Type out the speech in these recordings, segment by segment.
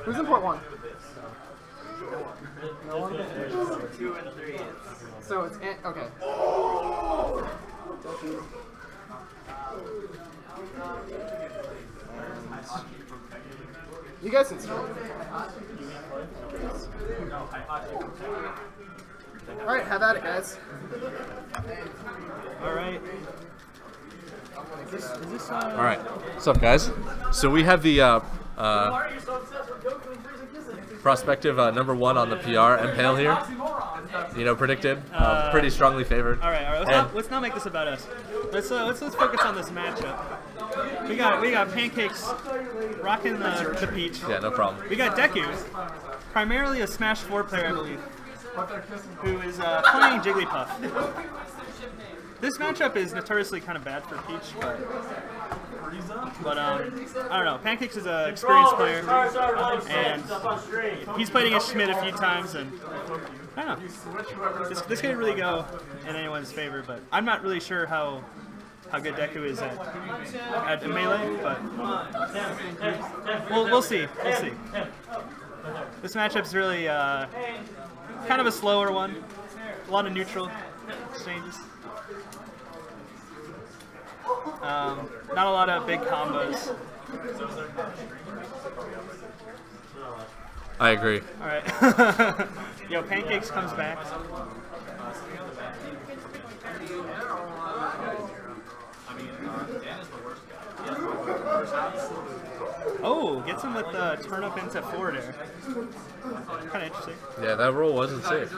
Who's in port 1? No one? 2 and 3. So it's okay. You guys can see. Alright, have at it, guys. Alright. Is this Alright, what's up, guys? So we have the prospective number 1 on the PR, Impale here. You know, predicted, pretty strongly favored. All right. Let's not make this about us. Let's focus on this matchup. We got Pancakes rocking the peach. Yeah, no problem. We got Deku, primarily a Smash 4 player, I believe, who is playing Jigglypuff. This matchup is notoriously kind of bad for Peach, but I don't know. Pancakes is an experienced player, and he's played against Schmidt a few times, and I don't know. This could really go in anyone's favor, but I'm not really sure how good Deku is at melee, but we'll see. We'll see. This matchup's really kind of a slower one. A lot of neutral exchanges. Not a lot of big combos. I agree. All right. Yo, Pancakes comes back. Oh, gets him with the turn up into forward air. Kind of interesting. Yeah, that roll wasn't safe.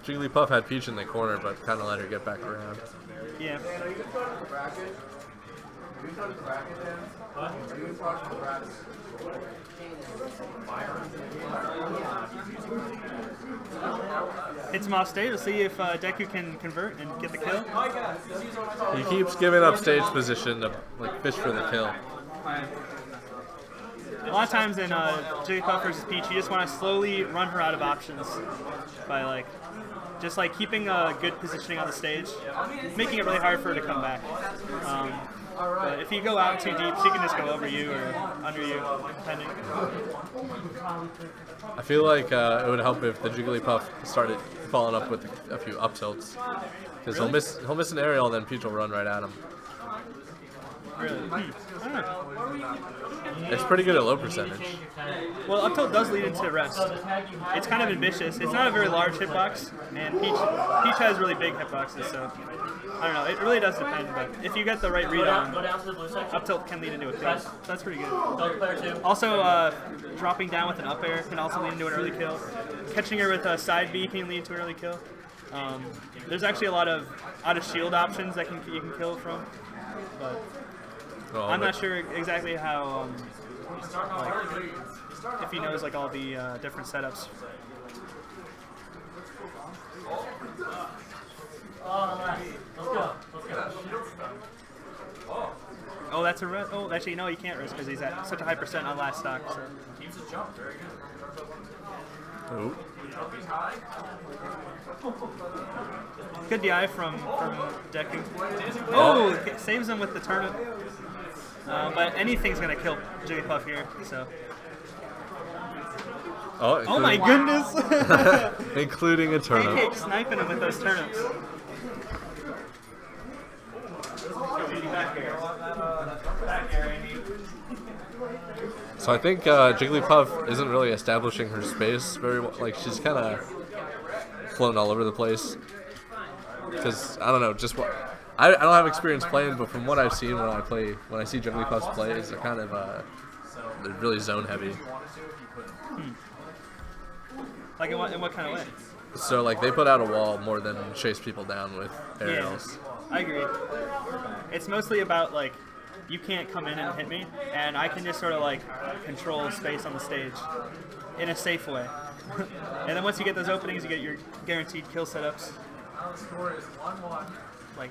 Jigglypuff had Peach in the corner, but kind of let her get back around. Yeah. Hits him off stage. We'll see if Deku can convert and get the kill. He keeps giving up stage position to like fish for the kill. A lot of times in Jigglypuff versus Peach, you just want to slowly run her out of options by just keeping a good positioning on the stage, making it really hard for her to come back. But if you go out too deep, she can just go over you or under you, depending. I feel like it would help if the Jigglypuff started following up with a few up tilts, because he'll miss an aerial and then Peach will run right at him. Really? I don't know. It's pretty good at low percentage. Well, up tilt does lead into rest. It's kind of ambitious. It's not a very large hitbox, and Peach has really big hitboxes, so I don't know. It really does depend, but if you get the right read on, up tilt can lead into a kill. So that's pretty good. Also, dropping down with an up air can also lead into an early kill. Catching her with a side B can lead to an early kill. There's actually a lot of out of shield options that you can kill from, but I'm not sure exactly how, if he knows all the different setups. Oh, that's a risk. Oh, actually, no, you can't risk because he's at such a high percent on last stock. So. Ooh. Good DI from Deku. Oh, saves him with the turnip. But anything's going to kill Jigglypuff here, so. Oh my goodness! Including a turnip. Pancake sniping him with those turnips. So I think Jigglypuff isn't really establishing her space very well. She's kind of floating all over the place. Because I don't know, I don't have experience playing, but from what I've seen when I see Jigglypuff's plays, they're kind of they're really zone heavy. Like in what kind of way? So they put out a wall more than chase people down with aerials. Yeah, I agree. It's mostly about you can't come in and hit me, and I can just sort of control space on the stage in a safe way. And then once you get those openings, you get your guaranteed kill setups. like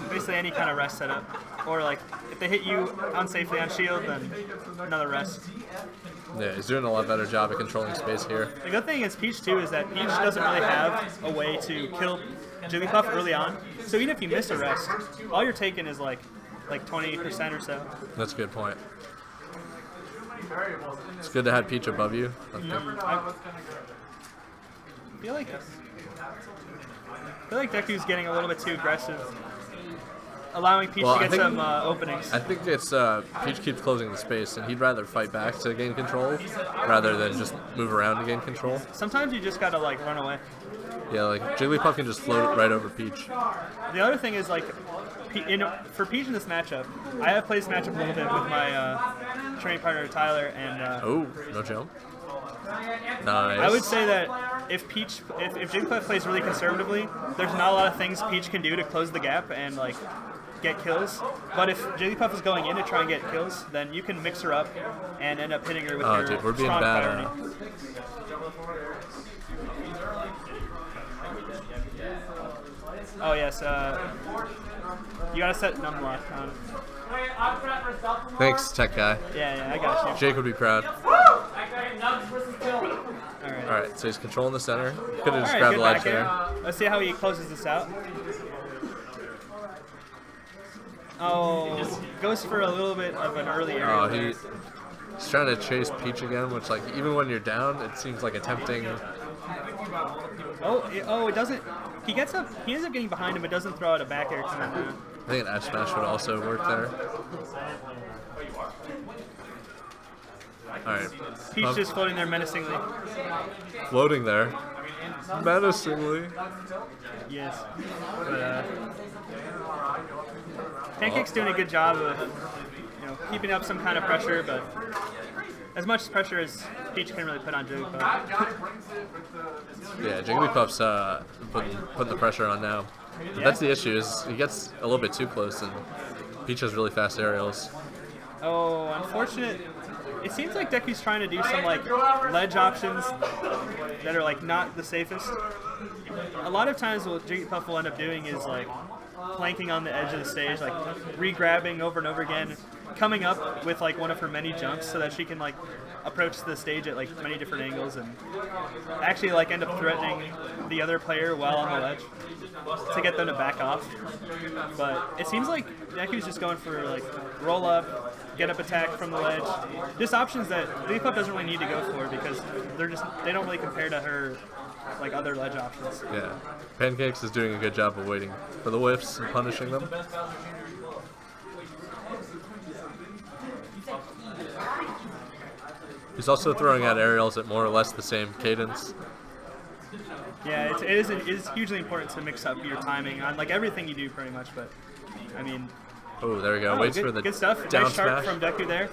basically any kind of rest setup. Or like if they hit you unsafely on shield, then another rest. Yeah, he's doing a lot better job at controlling space here. The good thing is Peach too is that Peach doesn't really have a way to kill Jigglypuff early on. So even if you miss a rest, all you're taking is like 20% or so. That's a good point. It's good to have Peach above you. I feel like Deku's getting a little bit too aggressive, allowing Peach to get some openings. I think it's Peach keeps closing the space, and he'd rather fight back to gain control rather than just move around to gain control. Sometimes you just gotta like run away. Yeah, like Jigglypuff can just float right over Peach. The other thing is like, for Peach in this matchup, I have played this matchup a little bit with my training partner Tyler, and Oh, no jump. Nice. I would say that if Jigglypuff plays really conservatively, there's not a lot of things Peach can do to close the gap and like get kills. But if Jigglypuff is going in to try and get kills, then you can mix her up and end up hitting her with your dude, we're being strong bad priority. Oh yes, you gotta set numb lock on. Thanks, tech guy. Yeah, I got you. Jake would be proud. Alright. Alright, so he's controlling the center. Could have just Alright, grabbed good the ledge back air. there. Let's see how he closes this out. Oh, goes for a little bit of an early area. Oh, he's trying to chase Peach again, which, like, even when you're down, it seems like a tempting. It doesn't. He ends up getting behind him, but doesn't throw out a back air coming down. I think an F smash would also work there. Alright. Peach just floating there menacingly. Floating there. Menacingly. Yes. But, Pancakes doing a good job of, keeping up some kind of pressure, but as much pressure as Peach can really put on Jigglypuff. Yeah, Jigglypuff's putting the pressure on now. But that's the issue, is he gets a little bit too close, and Peach has really fast aerials. Oh, unfortunate. It seems like Deku's trying to do some like ledge options that are like not the safest. A lot of times what Jigglypuff will end up doing is like planking on the edge of the stage, like re-grabbing over and over again, coming up with like one of her many jumps so that she can like approach the stage at like many different angles and actually like end up threatening the other player while on the ledge to get them to back off. But it seems like Deku's just going for like roll up, get up attack from the ledge. Just options that Jigglypuff doesn't really need to go for because they don't really compare to her like other ledge options. Yeah. Pancakes is doing a good job of waiting for the whiffs and punishing them. He's also throwing out aerials at more or less the same cadence. Yeah, it is hugely important to mix up your timing on like everything you do pretty much, but I mean... Oh, there we go. Waits for the good stuff. down Nice sharp smash. from Deku there.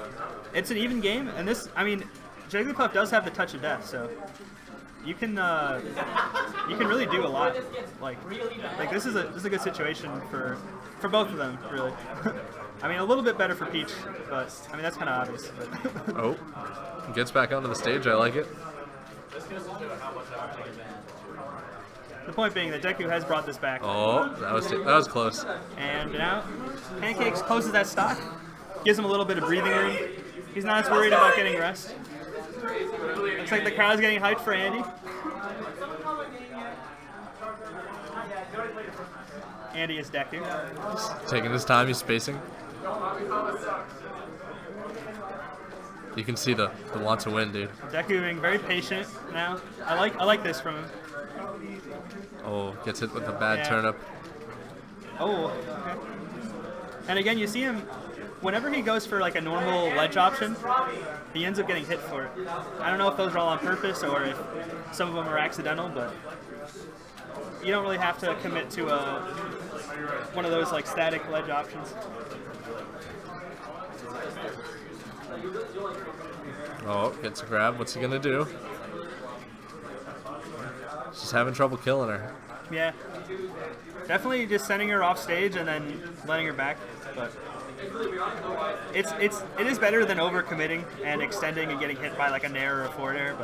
It's an even game, and this, I mean, Jigglypuff does have the touch of death, so you can really do a lot. Like this is a good situation for both of them, really. I mean, a little bit better for Peach, but I mean that's kind of obvious. But. Oh, gets back onto the stage. I like it. The point being that Deku has brought this back. Oh, that was close. And now Pancakes closes that stock, gives him a little bit of breathing room. He's not as worried about getting rest. Looks like the crowd's getting hyped for Andy. Andy is Deku. Taking his time, he's spacing. You can see the want to win, dude. Deku being very patient now. I like this from him. Oh, gets hit with a bad turnip. Oh, okay. And again, you see him, whenever he goes for like a normal ledge option, he ends up getting hit for it. I don't know if those are all on purpose or if some of them are accidental, but you don't really have to commit to one of those like static ledge options. Oh, gets a grab. What's he gonna do? She's having trouble killing her. Yeah. Definitely just sending her off stage and then letting her back, but it is better than overcommitting and extending and getting hit by like a nair or a forward air,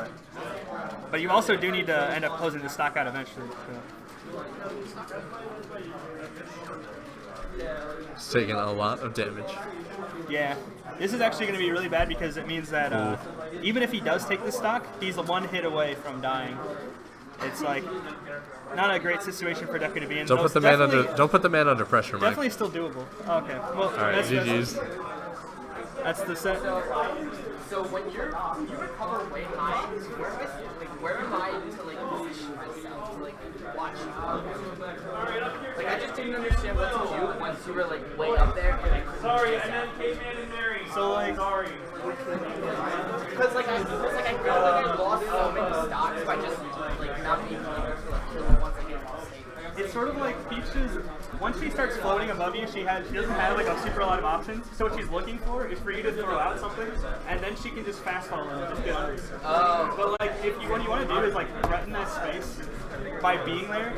but you also do need to end up closing the stock out eventually. So. He's taking a lot of damage. Yeah. This is actually going to be really bad because it means that even if he does take the stock, he's one hit away from dying. It's like not a great situation for Deku to be in. Don't put the man under. Don't put the man under pressure, Mike. Definitely still doable. Okay. Well, All right, GG's. That's the set. So when you recover way high, where am I to like position myself to like watch you? Like I just didn't understand what to do once you were like way up there. And I sorry, I meant Caveman and Mary. So like, sorry. Because like I feel like I lost so many stocks by just like not being able to like kill them once I get off stage. it's sort of like Peach's. Once she starts floating above you, she doesn't have like a super lot of options. So what she's looking for is for you to throw out something, and then she can just fast follow and just get under. But like what you want to do is like threaten that space by being there,